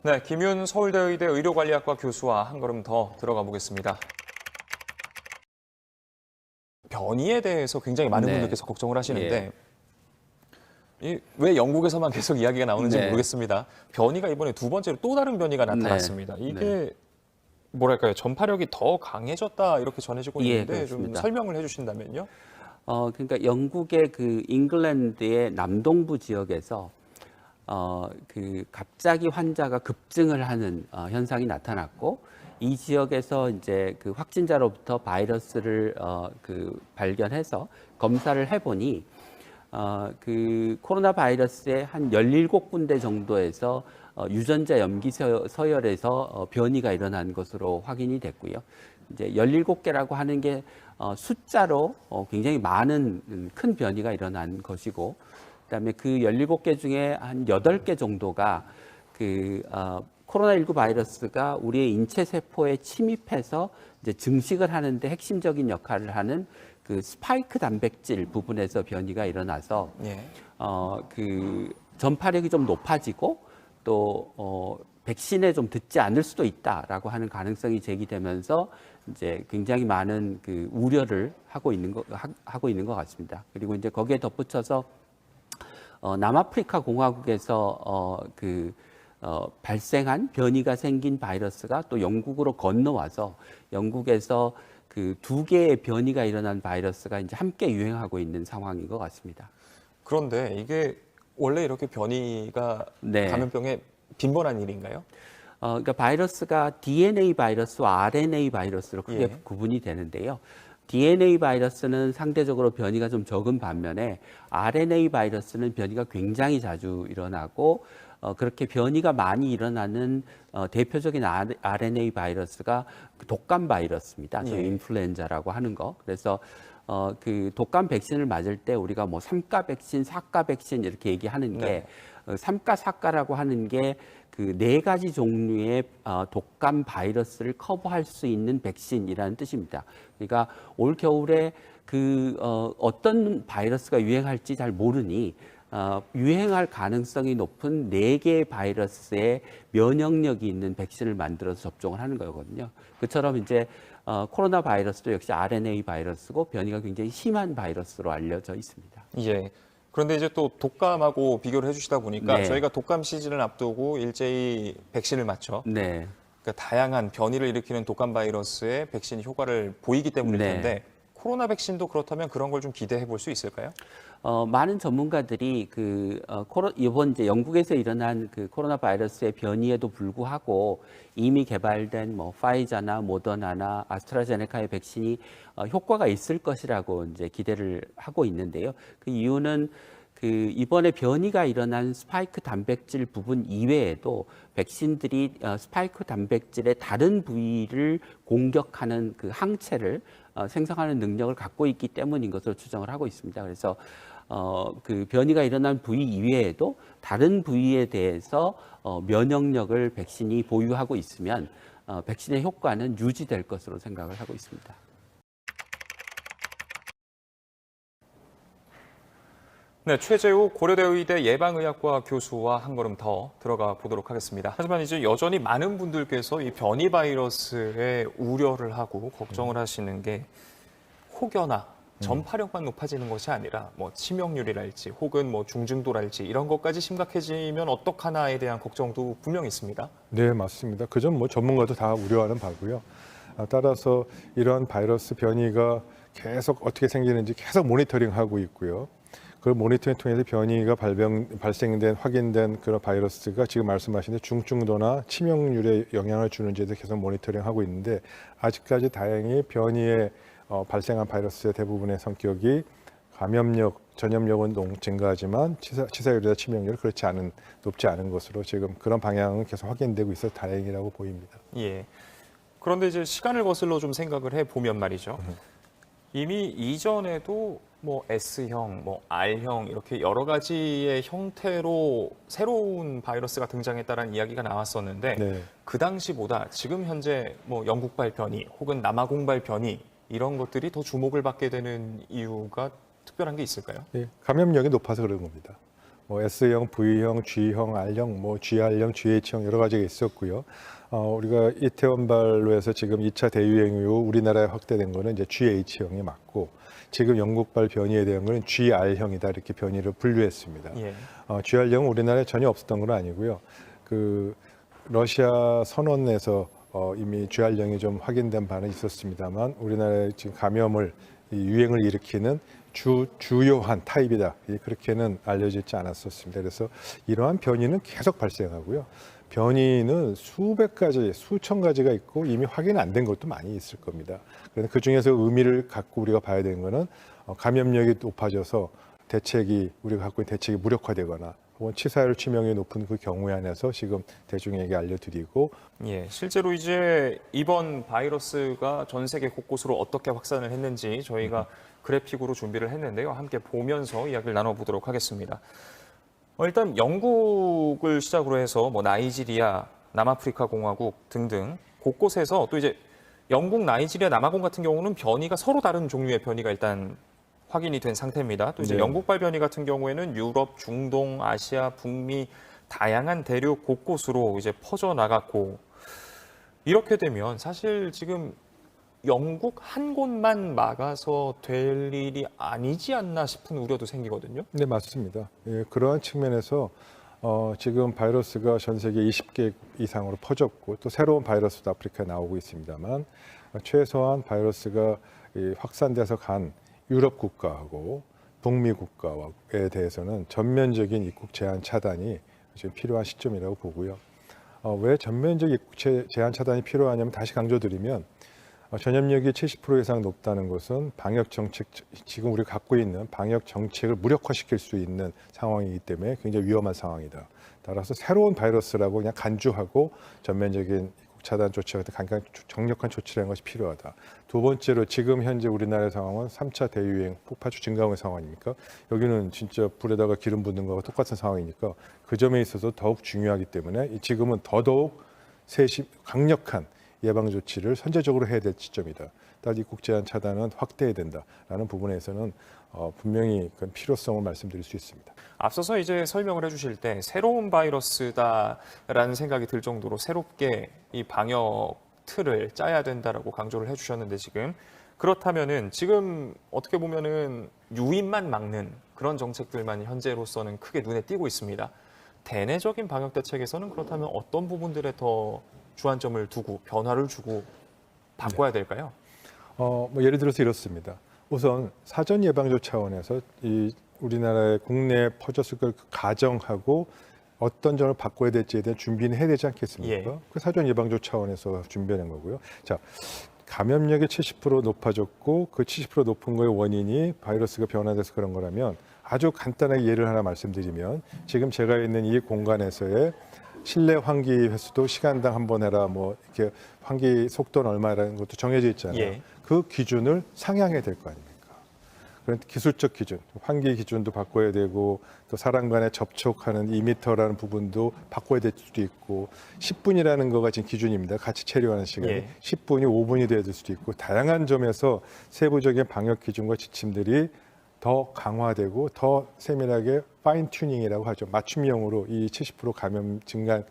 네, 김윤 서울대의대 의료관리학과 교수와 한 걸음 더 들어가 보겠습니다. 변이에 대해서 굉장히 많은 네. 분들께서 걱정을 하시는데 예. 왜 영국에서만 계속 이야기가 나오는지 네. 모르겠습니다. 변이가 이번에 두 번째로 또 다른 변이가 네. 나타났습니다. 네. 이게 뭐랄까요? 전파력이 더 강해졌다 이렇게 전해지고 예, 있는데 좀 그렇습니다. 설명을 해주신다면요? 그러니까 영국의 그 잉글랜드의 남동부 지역에서 갑자기 환자가 급증을 하는 현상이 나타났고, 이 지역에서 이제 그 확진자로부터 바이러스를 발견해서 검사를 해보니 그 코로나 바이러스의 한 17군데 정도에서 유전자 염기 서열에서 변이가 일어난 것으로 확인이 됐고요. 이제 17개라고 하는 게 숫자로 굉장히 많은 큰 변이가 일어난 것이고, 그다음에 그 17개 중에 한 8개 정도가 코로나19 바이러스가 우리의 인체 세포에 침입해서 이제 증식을 하는데 핵심적인 역할을 하는 그 스파이크 단백질 부분에서 변이가 일어나서 예. 전파력이 좀 높아지고 또 백신에 좀 듣지 않을 수도 있다라고 하는 가능성이 제기되면서 이제 굉장히 많은 그 우려를 하고 있는 것 같습니다. 그리고 이제 거기에 덧붙여서 남아프리카 공화국에서 발생한 변이가 생긴 바이러스가 또 영국으로 건너와서 영국에서 그 2개의 변이가 일어난 바이러스가 이제 함께 유행하고 있는 상황인 것 같습니다. 그런데 이게 원래 이렇게 변이가 네. 감염병에 빈번한 일인가요? 그러니까 바이러스가 DNA 바이러스와 RNA 바이러스로 크게 예. 구분이 되는데요. DNA 바이러스는 상대적으로 변이가 좀 적은 반면에 RNA 바이러스는 변이가 굉장히 자주 일어나고 그렇게 변이가 많이 일어나는 대표적인 RNA 바이러스가 독감 바이러스입니다. 저희 예. 인플루엔자라고 하는 거. 그래서 그 독감 백신을 맞을 때 우리가 뭐 3가 백신, 4가 백신 이렇게 얘기하는 게 3가, 4가라고 하는 게 그 4가지 종류의 독감 바이러스를 커버할 수 있는 백신이라는 뜻입니다. 그러니까 올 겨울에 어떤 바이러스가 유행할지 잘 모르니 유행할 가능성이 높은 4개의 바이러스의 면역력이 있는 백신을 만들어서 접종을 하는 거거든요. 그처럼 이제 코로나 바이러스도 역시 RNA 바이러스고 변이가 굉장히 심한 바이러스로 알려져 있습니다. 예. 그런데 이제 또 독감하고 비교를 해주시다 보니까 네. 저희가 독감 시즌을 앞두고 일제히 백신을 맞죠. 네. 그러니까 다양한 변이를 일으키는 독감 바이러스의 백신 효과를 보이기 때문일 네. 텐데 코로나 백신도 그렇다면 그런 걸 좀 기대해 볼 수 있을까요? 많은 전문가들이 이번 이제 영국에서 일어난 그 코로나 바이러스의 변이에도 불구하고 이미 개발된 뭐 파이자나 모더나나 아스트라제네카의 백신이 효과가 있을 것이라고 이제 기대를 하고 있는데요. 그 이유는 이번에 변이가 일어난 스파이크 단백질 부분 이외에도 백신들이 스파이크 단백질의 다른 부위를 공격하는 그 항체를 생성하는 능력을 갖고 있기 때문인 것으로 추정을 하고 있습니다. 그래서 그 변이가 일어난 부위 이외에도 다른 부위에 대해서 면역력을 백신이 보유하고 있으면 백신의 효과는 유지될 것으로 생각을 하고 있습니다. 네, 최재우 고려대 의대 예방의학과 교수와 한 걸음 더 들어가 보도록 하겠습니다. 하지만 이제 여전히 많은 분들께서 이 변이 바이러스에 우려를 하고 걱정을 하시는 게 혹여나 전파력만 높아지는 것이 아니라 뭐 치명률이랄지 혹은 뭐 중증도랄지 이런 것까지 심각해지면 어떡하나에 대한 걱정도 분명히 있습니다. 네, 맞습니다. 그 점 뭐 전문가도 다 우려하는 바고요. 따라서 이런 바이러스 변이가 계속 어떻게 생기는지 계속 모니터링하고 있고요. 그 모니터링 통해서 변이가 발생된 확인된 그런 바이러스가 지금 말씀하신 중증도나 치명률에 영향을 주는지에 대해서 계속 모니터링하고 있는데 아직까지 다행히 변이에 발생한 바이러스의 대부분의 성격이 감염력, 전염력은 증가하지만 치사율이나 치명률은 높지 않은 것으로 지금 그런 방향은 계속 확인되고 있어서 다행이라고 보입니다. 예. 그런데 이제 시간을 거슬러 좀 생각을 해 보면 말이죠. 이미 이전에도 뭐 S형, 뭐 R형 이렇게 여러 가지의 형태로 새로운 바이러스가 등장했다는 이야기가 나왔었는데 네. 그 당시보다 지금 현재 뭐 영국발 변이 혹은 남아공발 변이 이런 것들이 더 주목을 받게 되는 이유가 특별한 게 있을까요? 예, 감염력이 높아서 그런 겁니다. 뭐 S형, V형, G형, R형, 뭐 GR형, GH형 여러 가지가 있었고요. 우리가 이태원발로 해서 지금 2차 대유행 이후 우리나라에 확대된 거는 이제 GH형이 맞고 지금 영국발 변이에 대한 거는 GR형이다 이렇게 변이를 분류했습니다. 예. GR형은 우리나라에 전혀 없었던 건 아니고요. 그 러시아 선원에서 이미 GR형이 좀 확인된 바는 있었습니다만 우리나라에 지금 감염을 유행을 일으키는 주요한 타입이다. 그렇게는 알려지지 않았었습니다. 그래서 이러한 변이는 계속 발생하고요. 변이는 수백 가지, 수천 가지가 있고 이미 확인 안 된 것도 많이 있을 겁니다. 그런데 그 중에서 의미를 갖고 우리가 봐야 되는 거는 감염력이 높아져서 우리가 갖고 있는 대책이 무력화되거나 혹은 치사율 치명이 높은 그 경우에 한해서 지금 대중에게 알려드리고 예, 실제로 이제 이번 바이러스가 전 세계 곳곳으로 어떻게 확산을 했는지 저희가 그래픽으로 준비를 했는데요. 함께 보면서 이야기를 나눠보도록 하겠습니다. 일단 영국을 시작으로 해서 뭐 나이지리아, 남아프리카 공화국 등등 곳곳에서 또 이제 영국, 나이지리아, 남아공 같은 경우는 변이가 서로 다른 종류의 변이가 일단 확인이 된 상태입니다. 또 이제 네. 영국발 변이 같은 경우에는 유럽, 중동, 아시아, 북미 다양한 대륙 곳곳으로 이제 퍼져 나갔고 이렇게 되면 사실 지금 영국 한 곳만 막아서 될 일이 아니지 않나 싶은 우려도 생기거든요. 네, 맞습니다. 예, 그러한 측면에서 지금 바이러스가 전 세계 20개 이상으로 퍼졌고 또 새로운 바이러스도 아프리카에 나오고 있습니다만 최소한 바이러스가 확산돼서 간 유럽 국가하고 북미 국가에 대해서는 전면적인 입국 제한 차단이 지금 필요한 시점이라고 보고요. 왜 전면적 입국 제한 차단이 필요하냐면 다시 강조드리면 전염력이 70% 이상 높다는 것은 방역 정책, 지금 우리가 갖고 있는 방역 정책을 무력화시킬 수 있는 상황이기 때문에 굉장히 위험한 상황이다. 따라서 새로운 바이러스라고 그냥 간주하고 전면적인 입국 차단 조치 같은 강력한 조치를 하는 것이 필요하다. 두 번째로 지금 현재 우리나라의 상황은 3차 대유행 폭파주 증가의 상황이니까 여기는 진짜 불에다가 기름 붓는 거와 똑같은 상황이니까 그 점에 있어서 더욱 중요하기 때문에 지금은 더더욱 강력한 예방 조치를 선제적으로 해야 될 시점이다. 따라서 입국 제한 차단은 확대해야 된다라는 부분에서는 분명히 그 필요성을 말씀드릴 수 있습니다. 앞서서 이제 설명을 해주실 때 새로운 바이러스다라는 생각이 들 정도로 새롭게 이 방역 틀을 짜야 된다라고 강조를 해주셨는데 지금 그렇다면은 지금 어떻게 보면은 유입만 막는 그런 정책들만 현재로서는 크게 눈에 띄고 있습니다. 대내적인 방역 대책에서는 그렇다면 어떤 부분들에 더 주안점을 두고 변화를 주고 바꿔야 될까요? 뭐 예를 들어서 이렇습니다. 우선 사전 예방조 차원에서 우리나라의 국내에 퍼졌을 걸 가정하고 어떤 점을 바꿔야 될지에 대한 준비는 해야 되지 않겠습니까? 예. 그 사전 예방조 차원에서 준비하는 거고요. 자, 감염력이 70% 높아졌고 그 70% 높은 거의 원인이 바이러스가 변화돼서 그런 거라면 아주 간단하게 예를 하나 말씀드리면 지금 제가 있는 이 공간에서의 실내 환기 횟수도 시간당 한 번 해라 뭐 이렇게 환기 속도는 얼마라는 것도 정해져 있잖아요. 예. 그 기준을 상향해야 될 거 아닙니까? 그런 기술적 기준, 환기 기준도 바꿔야 되고 또 사람 간에 접촉하는 2m라는 부분도 바꿔야 될 수도 있고 10분이라는 거가 지금 기준입니다. 같이 체류하는 시간이 예. 10분이 5분이 돼야 될 수도 있고 다양한 점에서 세부적인 방역 기준과 지침들이 더 강화되고 더 세밀하게 파인 튜닝이라고 하죠. 맞춤형으로 이 70% 감염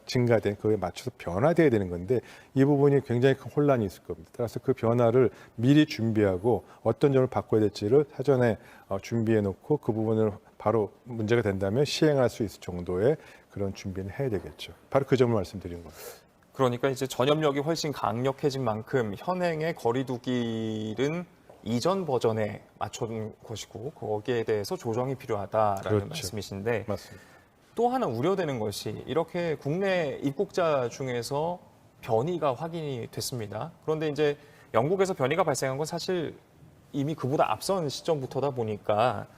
증가된 그에 맞춰서 변화돼야 되는 건데 이 부분이 굉장히 큰 혼란이 있을 겁니다. 따라서 그 변화를 미리 준비하고 어떤 점을 바꿔야 될지를 사전에 준비해 놓고 그 부분을 바로 문제가 된다면 시행할 수 있을 정도의 그런 준비는 해야 되겠죠. 바로 그 점을 말씀드리는 겁니다. 그러니까 이제 전염력이 훨씬 강력해진 만큼 현행의 거리두기는 이전 버전에 맞춘 것이고 거기에 대해서 조정이 필요하다라는 그렇죠. 말씀이신데 맞습니다. 또 하나 우려되는 것이 이렇게 국내 입국자 중에서 변이가 확인이 됐습니다. 그런데 이제 영국에서 변이가 발생한 건 사실 이미 그보다 앞선 시점부터다 보니까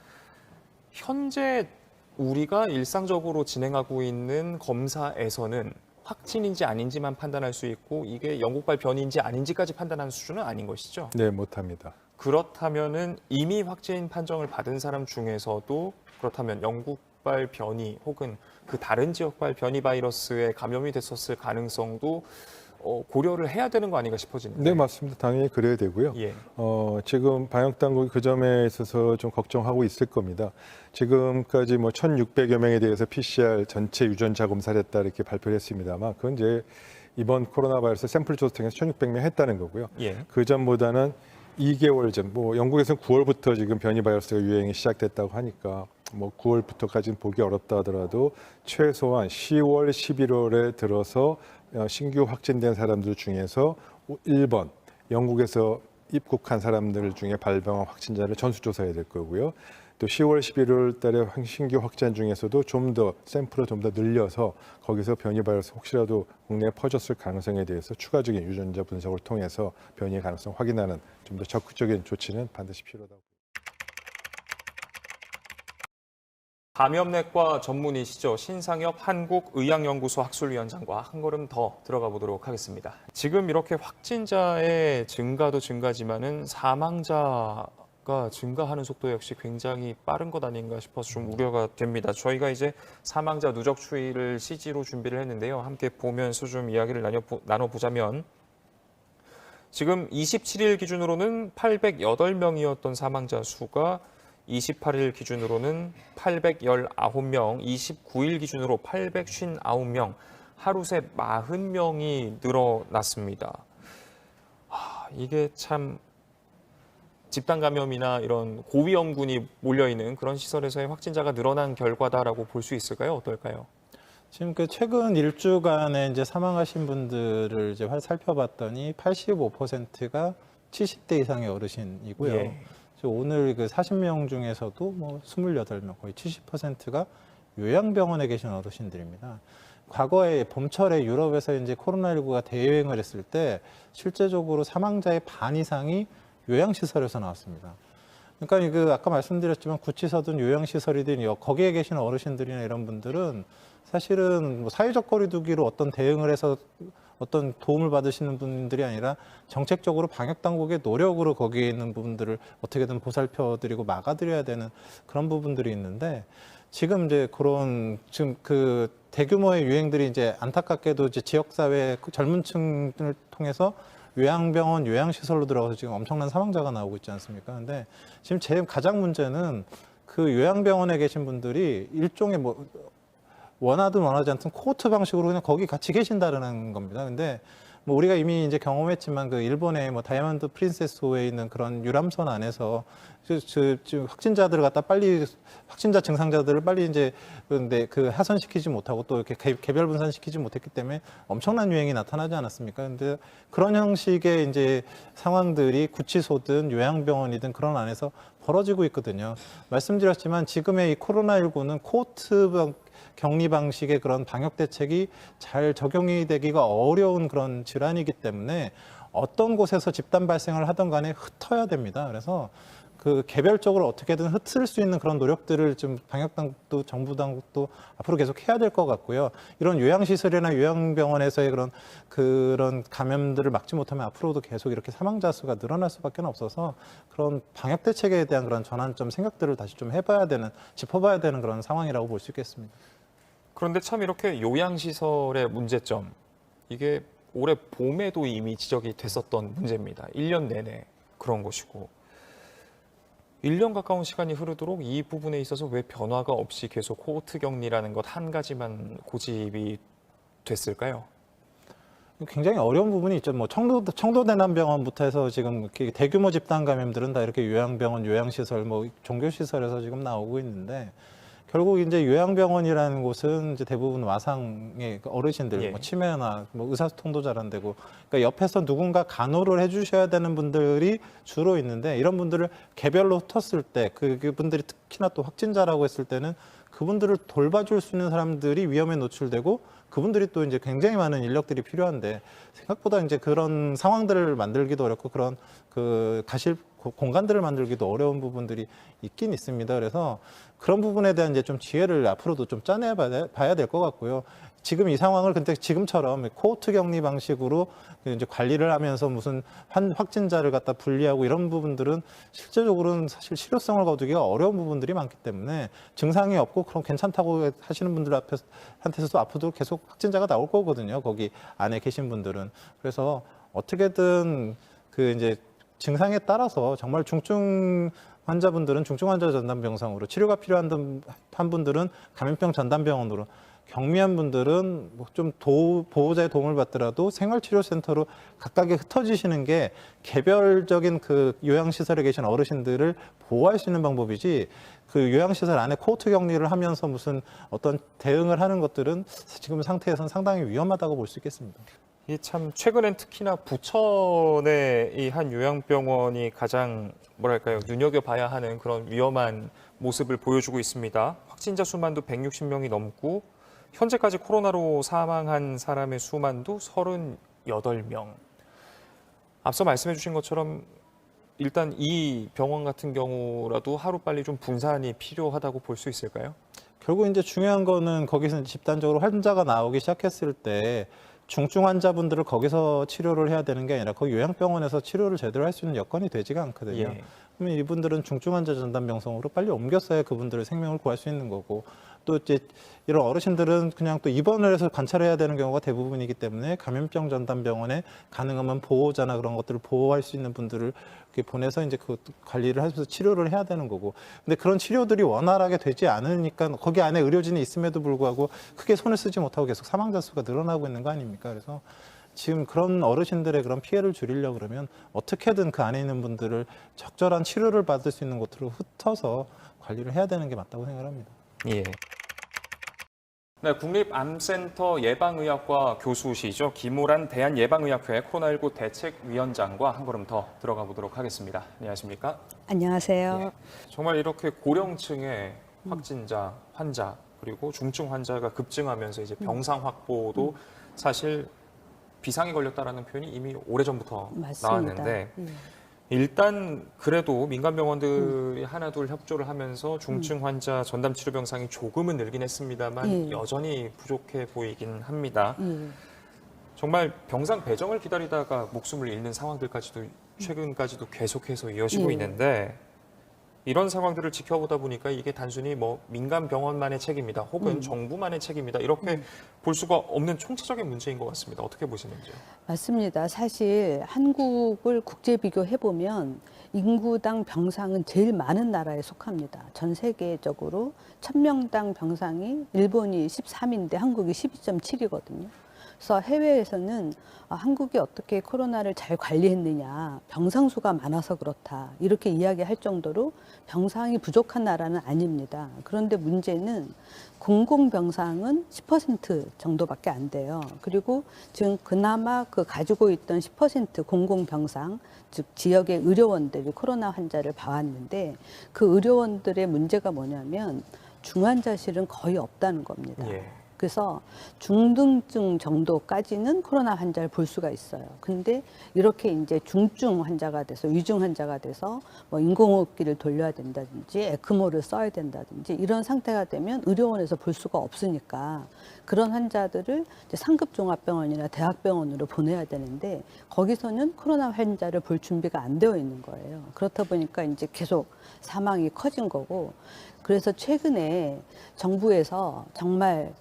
현재 우리가 일상적으로 진행하고 있는 검사에서는 확진인지 아닌지만 판단할 수 있고 이게 영국발 변이인지 아닌지까지 판단하는 수준은 아닌 것이죠. 네, 못합니다. 그렇다면은 이미 확진 판정을 받은 사람 중에서도 그렇다면 영국발 변이 혹은 그 다른 지역발 변이 바이러스에 감염이 됐었을 가능성도 고려를 해야 되는 거 아닌가 싶어지는데. 네, 맞습니다. 당연히 그래야 되고요. 예. 지금 방역 당국이 그 점에 있어서 좀 걱정하고 있을 겁니다. 지금까지 뭐 1,600여 명에 대해서 PCR 전체 유전자 검사를 했다 이렇게 발표를 했습니다만 그건 이제 이번 코로나 바이러스 샘플 조사 통해서 1,600명 했다는 거고요. 예. 그 전보다는 2개월 전, 뭐 영국에서는 9월부터 지금 변이 바이러스가 유행이 시작됐다고 하니까 뭐 9월부터까지는 보기 어렵다 하더라도 최소한 10월, 11월에 들어서 신규 확진된 사람들 중에서 1번 영국에서 입국한 사람들 중에 발병한 확진자를 전수조사해야 될 거고요. 또 10월, 11월 달에 신규 확진 중에서도 좀 더 샘플을 좀 더 늘려서 거기서 변이 바이러스 혹시라도 국내에 퍼졌을 가능성에 대해서 추가적인 유전자 분석을 통해서 변이의 가능성 확인하는 좀 더 적극적인 조치는 반드시 필요하다고. 감염내과 전문의시죠. 신상엽 한국의학연구소 학술위원장과 한 걸음 더 들어가 보도록 하겠습니다. 지금 이렇게 확진자의 증가도 증가지만은 사망자가 증가하는 속도 역시 굉장히 빠른 것 아닌가 싶어서 좀 우려가 됩니다. 저희가 이제 사망자 누적 추이를 CG로 준비를 했는데요. 함께 보면서 좀 이야기를 나눠보자면 지금 27일 기준으로는 808명이었던 사망자 수가 28일 기준으로는 819명, 29일 기준으로 859명, 하루 새 40명이 늘어났습니다. 이게 참 집단 감염이나 이런 고위험군이 몰려있는 그런 시설에서의 확진자가 늘어난 결과다라고 볼 수 있을까요? 어떨까요? 지금 그 최근 일주간에 이제 사망하신 분들을 이제 살펴봤더니 85%가 70대 이상의 어르신이고요. 예. 오늘 그 40명 중에서도 뭐 28명, 거의 70%가 요양병원에 계신 어르신들입니다. 과거에 봄철에 유럽에서 이제 코로나19가 대유행을 했을 때 실제적으로 사망자의 반 이상이 요양시설에서 나왔습니다. 그러니까 그 아까 말씀드렸지만 구치소든 요양시설이든 거기에 계시는 어르신들이나 이런 분들은 사실은 뭐 사회적 거리두기로 어떤 대응을 해서 어떤 도움을 받으시는 분들이 아니라 정책적으로 방역 당국의 노력으로 거기에 있는 부분들을 어떻게든 보살펴드리고 막아드려야 되는 그런 부분들이 있는데 지금 이제 그런 지금 그 대규모의 유행들이 이제 안타깝게도 이제 지역사회 젊은 층을 통해서 요양병원, 요양시설로 들어가서 지금 엄청난 사망자가 나오고 있지 않습니까? 근데 지금 제일 가장 문제는 그 요양병원에 계신 분들이 일종의 뭐 원하든 원하지 않든 코호트 방식으로 그냥 거기 같이 계신다는 겁니다. 근데 뭐 우리가 이미 이제 경험했지만 그 일본의 뭐 다이아몬드 프린세스호에 있는 그런 유람선 안에서 지금 확진자들을 갖다 빨리 확진자 증상자들을 빨리 이제 근데 그 하선시키지 못하고 또 이렇게 개별 분산시키지 못했기 때문에 엄청난 유행이 나타나지 않았습니까? 근데 그런 형식의 이제 상황들이 구치소든 요양병원이든 그런 안에서 벌어지고 있거든요. 말씀드렸지만 지금의 이 코로나19는 코호트 격리 방식의 그런 방역 대책이 잘 적용이 되기가 어려운 그런 질환이기 때문에 어떤 곳에서 집단 발생을 하든 간에 흩어야 됩니다. 그래서 그 개별적으로 어떻게든 흩을 수 있는 그런 노력들을 좀 방역 당국도 정부 당국도 앞으로 계속 해야 될 것 같고요. 이런 요양시설이나 요양병원에서의 그런 감염들을 막지 못하면 앞으로도 계속 이렇게 사망자 수가 늘어날 수밖에 없어서 그런 방역 대책에 대한 그런 전환점 생각들을 다시 좀 짚어봐야 되는 그런 상황이라고 볼 수 있겠습니다. 그런데 참 이렇게 요양시설의 문제점, 이게 올해 봄에도 이미 지적이 됐었던 문제입니다. 1년 내내 그런 것이고 1년 가까운 시간이 흐르도록 이 부분에 있어서 왜 변화가 없이 계속 코호트 격리라는 것 한 가지만 고집이 됐을까요? 굉장히 어려운 부분이 있죠. 뭐 청도대남병원부터 해서 지금 대규모 집단 감염들은 다 이렇게 요양병원, 요양시설, 뭐 종교시설에서 지금 나오고 있는데 결국 이제 요양병원이라는 곳은 이제 대부분 와상의 어르신들, 예. 뭐 치매나 뭐 의사소통도 잘 안 되고, 그러니까 옆에서 누군가 간호를 해주셔야 되는 분들이 주로 있는데 이런 분들을 개별로 흩었을 때 그분들이 특히나 또 확진자라고 했을 때는 그분들을 돌봐줄 수 있는 사람들이 위험에 노출되고 그분들이 또 이제 굉장히 많은 인력들이 필요한데 생각보다 이제 그런 상황들을 만들기도 어렵고 그런 그 가실 공간들을 만들기도 어려운 부분들이 있긴 있습니다. 그래서 그런 부분에 대한 이제 좀 지혜를 앞으로도 좀 짜내봐야 될 것 같고요. 지금 이 상황을 근데 지금처럼 코호트 격리 방식으로 이제 관리를 하면서 무슨 확진자를 갖다 분리하고 이런 부분들은 실제적으로는 사실 실효성을 거두기가 어려운 부분들이 많기 때문에 증상이 없고 그럼 괜찮다고 하시는 분들 한테서도 앞으로도 계속 확진자가 나올 거거든요. 거기 안에 계신 분들은. 그래서 어떻게든 그 이제 증상에 따라서 정말 중증 환자분들은 중증 환자 전담 병상으로, 치료가 필요한 분들은 감염병 전담 병원으로, 경미한 분들은 뭐 좀 보호자의 도움을 받더라도 생활치료센터로 각각에 흩어지시는 게 개별적인 그 요양시설에 계신 어르신들을 보호할 수 있는 방법이지, 그 요양시설 안에 코호트 격리를 하면서 무슨 어떤 대응을 하는 것들은 지금 상태에서는 상당히 위험하다고 볼 수 있겠습니다. 이 참 최근엔 특히나 부천의 이 한 요양병원이 가장 뭐랄까요, 눈여겨봐야 하는 그런 위험한 모습을 보여주고 있습니다. 확진자 수만도 160명이 넘고 현재까지 코로나로 사망한 사람의 수만도 38명. 앞서 말씀해 주신 것처럼 일단 이 병원 같은 경우라도 하루빨리 좀 분산이 필요하다고 볼 수 있을까요? 결국 이제 중요한 거는 거기서 집단적으로 환자가 나오기 시작했을 때 중증 환자분들을 거기서 치료를 해야 되는 게 아니라 거기 요양병원에서 치료를 제대로 할 수 있는 여건이 되지가 않거든요. 예. 그러면 이분들은 중증 환자 전담 병상으로 빨리 옮겼어야 그분들의 생명을 구할 수 있는 거고, 또 이제 이런 어르신들은 그냥 또 입원을 해서 관찰해야 되는 경우가 대부분이기 때문에 감염병 전담 병원에 가능하면 보호자나 그런 것들을 보호할 수 있는 분들을 이렇게 보내서 이제 그 관리를 하면서 치료를 해야 되는 거고, 근데 그런 치료들이 원활하게 되지 않으니까 거기 안에 의료진이 있음에도 불구하고 크게 손을 쓰지 못하고 계속 사망자 수가 늘어나고 있는 거 아닙니까? 그래서 지금 그런 어르신들의 그런 피해를 줄이려고 그러면 어떻게든 그 안에 있는 분들을 적절한 치료를 받을 수 있는 곳으로 흩어서 관리를 해야 되는 게 맞다고 생각합니다. 예. 네, 국립암센터 예방의학과 교수시죠. 김우란 대한예방의학회 코로나19 대책위원장과 한 걸음 더 들어가 보도록 하겠습니다. 안녕하십니까? 안녕하세요. 예. 정말 이렇게 고령층의 확진자, 환자, 그리고 중증 환자가 급증하면서 이제 병상 확보도 사실 비상이 걸렸다라는 표현이 이미 오래전부터 맞습니다. 나왔는데 일단 그래도 민간 병원들이 하나둘 협조를 하면서 중증 환자 전담 치료 병상이 조금은 늘긴 했습니다만 여전히 부족해 보이긴 합니다. 정말 병상 배정을 기다리다가 목숨을 잃는 상황들까지도 최근까지도 계속해서 이어지고 있는데, 이런 상황들을 지켜보다 보니까 이게 단순히 뭐 민간 병원만의 책임이다 혹은 정부만의 책임이다 이렇게 볼 수가 없는 총체적인 문제인 것 같습니다. 어떻게 보시는지요? 맞습니다. 사실 한국을 국제 비교해 보면 인구당 병상은 제일 많은 나라에 속합니다. 전 세계적으로 1000명당 병상이 일본이 13인데 한국이 12.7이거든요. 그래서 해외에서는 한국이 어떻게 코로나를 잘 관리했느냐, 병상 수가 많아서 그렇다 이렇게 이야기할 정도로 병상이 부족한 나라는 아닙니다. 그런데 문제는 공공병상은 10% 정도밖에 안 돼요. 그리고 지금 그나마 그 가지고 있던 10% 공공병상, 즉 지역의 의료원들이 코로나 환자를 봐왔는데 그 의료원들의 문제가 뭐냐면 중환자실은 거의 없다는 겁니다. 예. 그래서 중등증 정도까지는 코로나 환자를 볼 수가 있어요. 근데 이렇게 이제 중증 환자가 돼서 위중 환자가 돼서 뭐 인공호흡기를 돌려야 된다든지 에크모를 써야 된다든지 이런 상태가 되면 의료원에서 볼 수가 없으니까 그런 환자들을 이제 상급 종합병원이나 대학병원으로 보내야 되는데 거기서는 코로나 환자를 볼 준비가 안 되어 있는 거예요. 그렇다 보니까 이제 계속 사망이 커진 거고, 그래서 최근에 정부에서 정말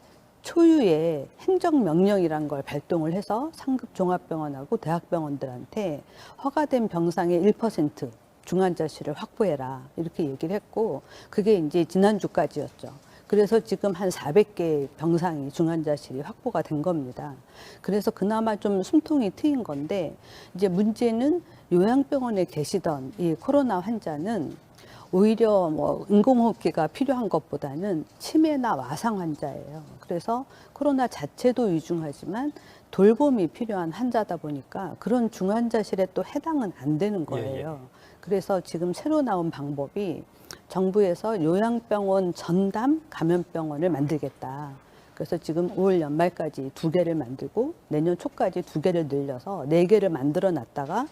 초유의 행정명령이란 걸 발동을 해서 상급 종합병원하고 대학병원들한테 허가된 병상의 1% 중환자실을 확보해라 이렇게 얘기를 했고, 그게 이제 지난주까지였죠. 그래서 지금 한 400개 병상이 중환자실이 확보가 된 겁니다. 그래서 그나마 좀 숨통이 트인 건데, 이제 문제는 요양병원에 계시던 이 코로나 환자는 오히려 뭐 인공호흡기가 필요한 것보다는 치매나 와상 환자예요. 그래서 코로나 자체도 위중하지만 돌봄이 필요한 환자다 보니까 그런 중환자실에 또 해당은 안 되는 거예요. 그래서 지금 새로 나온 방법이 정부에서 요양병원 전담 감염병원을 만들겠다. 그래서 지금 올 연말까지 2개를 만들고 내년 초까지 2개를 늘려서 4개를 만들어 놨다가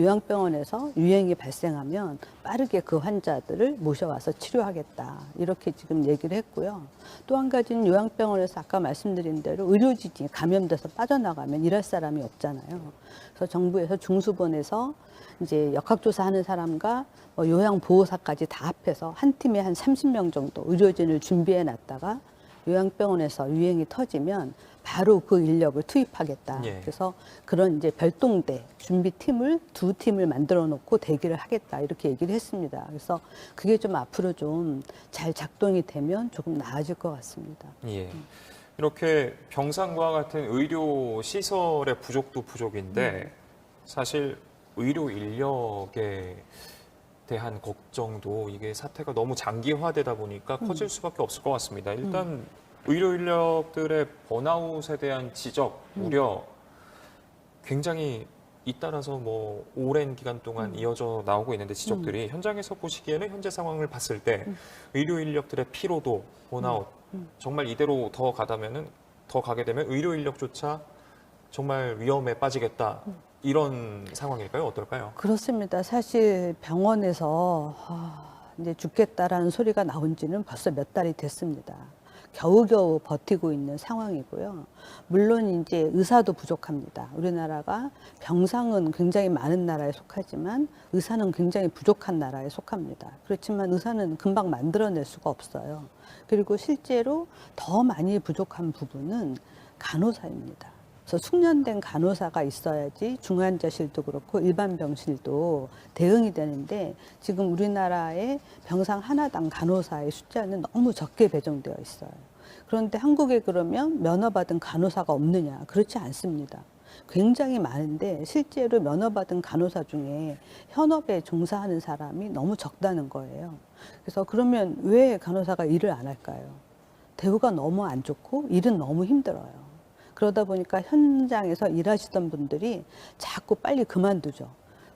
요양병원에서 유행이 발생하면 빠르게 그 환자들을 모셔와서 치료하겠다. 이렇게 지금 얘기를 했고요. 또 한 가지는 요양병원에서 아까 말씀드린 대로 의료진이 감염돼서 빠져나가면 일할 사람이 없잖아요. 그래서 정부에서 중수본에서 이제 역학조사하는 사람과 요양보호사까지 다 합해서 한 팀에 한 30명 정도 의료진을 준비해 놨다가 요양병원에서 유행이 터지면 바로 그 인력을 투입하겠다. 예. 그래서 그런 이제 별동대 준비팀을 2팀을 만들어 놓고 대기를 하겠다. 이렇게 얘기를 했습니다. 그래서 그게 좀 앞으로 좀 잘 작동이 되면 조금 나아질 것 같습니다. 예. 이렇게 병상과 같은 의료 시설의 부족도 부족인데 사실 의료 인력에 대한 걱정도 이게 사태가 너무 장기화되다 보니까 커질 수밖에 없을 것 같습니다. 일단 의료 인력들의 번아웃에 대한 지적, 우려 굉장히 잇따라서 뭐 오랜 기간 동안 이어져 나오고 있는데 지적들이 현장에서 보시기에는 현재 상황을 봤을 때 의료 인력들의 피로도, 번아웃 정말 이대로 더 가게 되면 의료 인력조차 정말 위험에 빠지겠다. 이런 상황일까요? 어떨까요? 그렇습니다. 사실 병원에서 이제 죽겠다라는 소리가 나온 지는 벌써 몇 달이 됐습니다. 겨우겨우 버티고 있는 상황이고요. 물론 이제 의사도 부족합니다. 우리나라가 병상은 굉장히 많은 나라에 속하지만 의사는 굉장히 부족한 나라에 속합니다. 그렇지만 의사는 금방 만들어낼 수가 없어요. 그리고 실제로 더 많이 부족한 부분은 간호사입니다. 그래서 숙련된 간호사가 있어야지 중환자실도 그렇고 일반 병실도 대응이 되는데 지금 우리나라의 병상 하나당 간호사의 숫자는 너무 적게 배정되어 있어요. 그런데 한국에 그러면 면허받은 간호사가 없느냐? 그렇지 않습니다. 굉장히 많은데 실제로 면허받은 간호사 중에 현업에 종사하는 사람이 너무 적다는 거예요. 그래서 그러면 왜 간호사가 일을 안 할까요? 대우가 너무 안 좋고 일은 너무 힘들어요. 그러다 보니까 현장에서 일하시던 분들이 자꾸 빨리 그만두죠.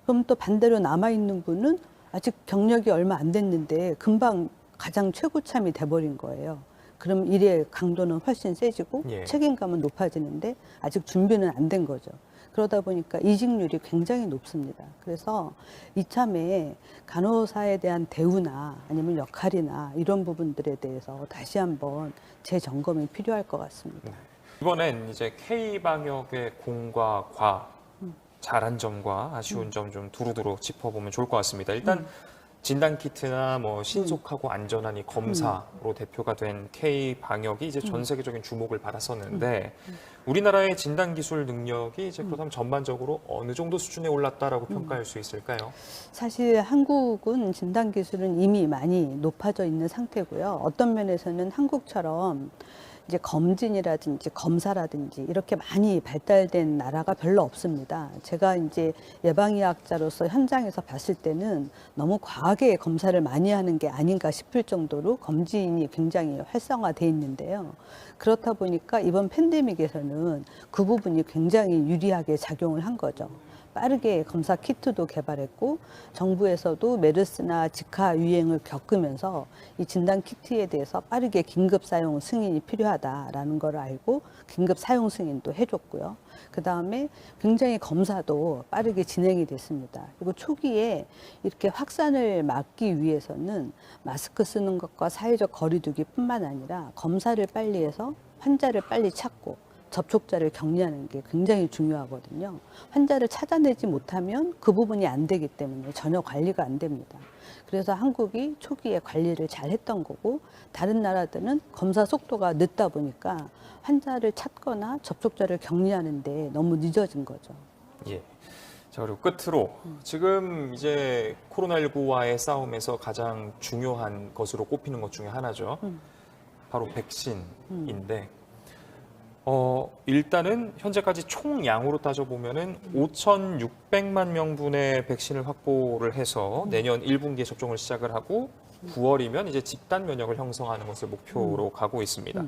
그럼 또 반대로 남아있는 분은 아직 경력이 얼마 안 됐는데 금방 가장 최고참이 돼버린 거예요. 그럼 일의 강도는 훨씬 세지고 예. 책임감은 높아지는데 아직 준비는 안 된 거죠. 그러다 보니까 이직률이 굉장히 높습니다. 그래서 이참에 간호사에 대한 대우나 아니면 역할이나 이런 부분들에 대해서 다시 한번 재점검이 필요할 것 같습니다. 이번엔 이제 K방역의 공과 과, 잘한 점과 아쉬운 점 좀 두루두루 짚어보면 좋을 것 같습니다. 일단 진단키트나 뭐 신속하고 안전한 이 검사로 대표가 된 K방역이 이제 전 세계적인 주목을 받았었는데 우리나라의 진단기술 능력이 이제 그렇다면 전반적으로 어느 정도 수준에 올랐다라고 평가할 수 있을까요? 사실 한국은 진단기술은 이미 많이 높아져 있는 상태고요. 어떤 면에서는 한국처럼 이제 검진이라든지 검사라든지 이렇게 많이 발달된 나라가 별로 없습니다. 제가 이제 예방의학자로서 현장에서 봤을 때는 너무 과하게 검사를 많이 하는 게 아닌가 싶을 정도로 검진이 굉장히 활성화돼 있는데요. 그렇다 보니까 이번 팬데믹에서는 그 부분이 굉장히 유리하게 작용을 한 거죠. 빠르게 검사 키트도 개발했고 정부에서도 메르스나 지카 유행을 겪으면서 이 진단 키트에 대해서 빠르게 긴급 사용 승인이 필요하다라는 걸 알고 긴급 사용 승인도 해줬고요. 그 다음에 굉장히 검사도 빠르게 진행이 됐습니다. 그리고 초기에 이렇게 확산을 막기 위해서는 마스크 쓰는 것과 사회적 거리두기뿐만 아니라 검사를 빨리 해서 환자를 빨리 찾고 접촉자를 격리하는 게 굉장히 중요하거든요. 환자를 찾아내지 못하면 그 부분이 안 되기 때문에 전혀 관리가 안 됩니다. 그래서 한국이 초기에 관리를 잘 했던 거고 다른 나라들은 검사 속도가 늦다 보니까 환자를 찾거나 접촉자를 격리하는데 너무 늦어진 거죠. 예. 자, 그리고 끝으로 지금 이제 코로나19와의 싸움에서 가장 중요한 것으로 꼽히는 것 중에 하나죠. 바로 백신인데 일단은 현재까지 총량으로 따져보면은 5,600만 명분의 백신을 확보를 해서 내년 1분기에 접종을 시작을 하고 9월이면 이제 집단 면역을 형성하는 것을 목표로 가고 있습니다.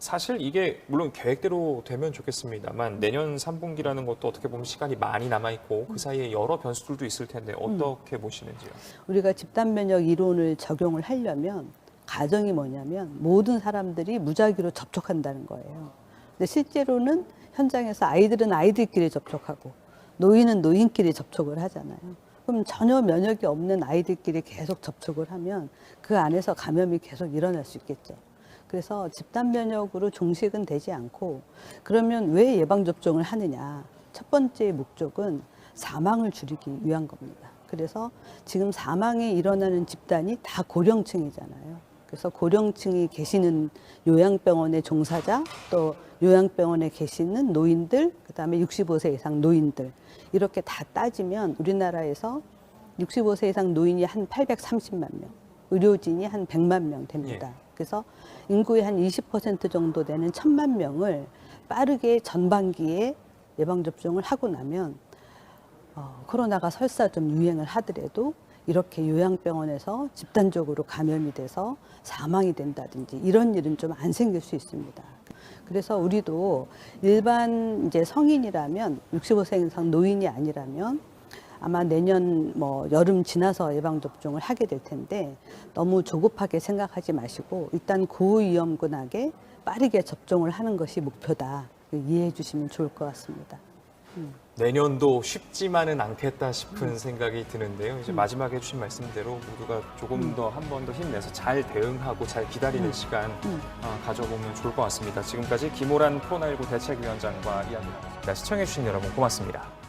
사실 이게 물론 계획대로 되면 좋겠습니다만 내년 3분기라는 것도 어떻게 보면 시간이 많이 남아있고 그 사이에 여러 변수들도 있을 텐데 어떻게 보시는지요? 우리가 집단 면역 이론을 적용을 하려면 가정이 뭐냐면 모든 사람들이 무작위로 접촉한다는 거예요. 근데 실제로는 현장에서 아이들은 아이들끼리 접촉하고 노인은 노인끼리 접촉을 하잖아요. 그럼 전혀 면역이 없는 아이들끼리 계속 접촉을 하면 그 안에서 감염이 계속 일어날 수 있겠죠. 그래서 집단 면역으로 종식은 되지 않고 그러면 왜 예방접종을 하느냐. 첫 번째 목적은 사망을 줄이기 위한 겁니다. 그래서 지금 사망이 일어나는 집단이 다 고령층이잖아요. 그래서 고령층이 계시는 요양병원의 종사자, 또 요양병원에 계시는 노인들, 그다음에 65세 이상 노인들 이렇게 다 따지면 우리나라에서 65세 이상 노인이 한 830만 명, 의료진이 한 100만 명 됩니다. 그래서 인구의 한 20% 정도 되는 1000만 명을 빠르게 전반기에 예방접종을 하고 나면 코로나가 설사 좀 유행을 하더라도 이렇게 요양병원에서 집단적으로 감염이 돼서 사망이 된다든지 이런 일은 좀 안 생길 수 있습니다. 그래서 우리도 일반 이제 성인이라면 65세 이상 노인이 아니라면 아마 내년 뭐 여름 지나서 예방접종을 하게 될 텐데 너무 조급하게 생각하지 마시고 일단 고위험군에게 빠르게 접종을 하는 것이 목표다. 이해해 주시면 좋을 것 같습니다. 내년도 쉽지만은 않겠다 싶은 생각이 드는데요. 이제 마지막에 해주신 말씀대로 모두가 조금 더 한 번 더 힘내서 잘 대응하고 잘 기다리는 시간 가져보면 좋을 것 같습니다. 지금까지 김호란 코로나19 대책위원장과 이야기 나눴습니다. 시청해주신 여러분 고맙습니다.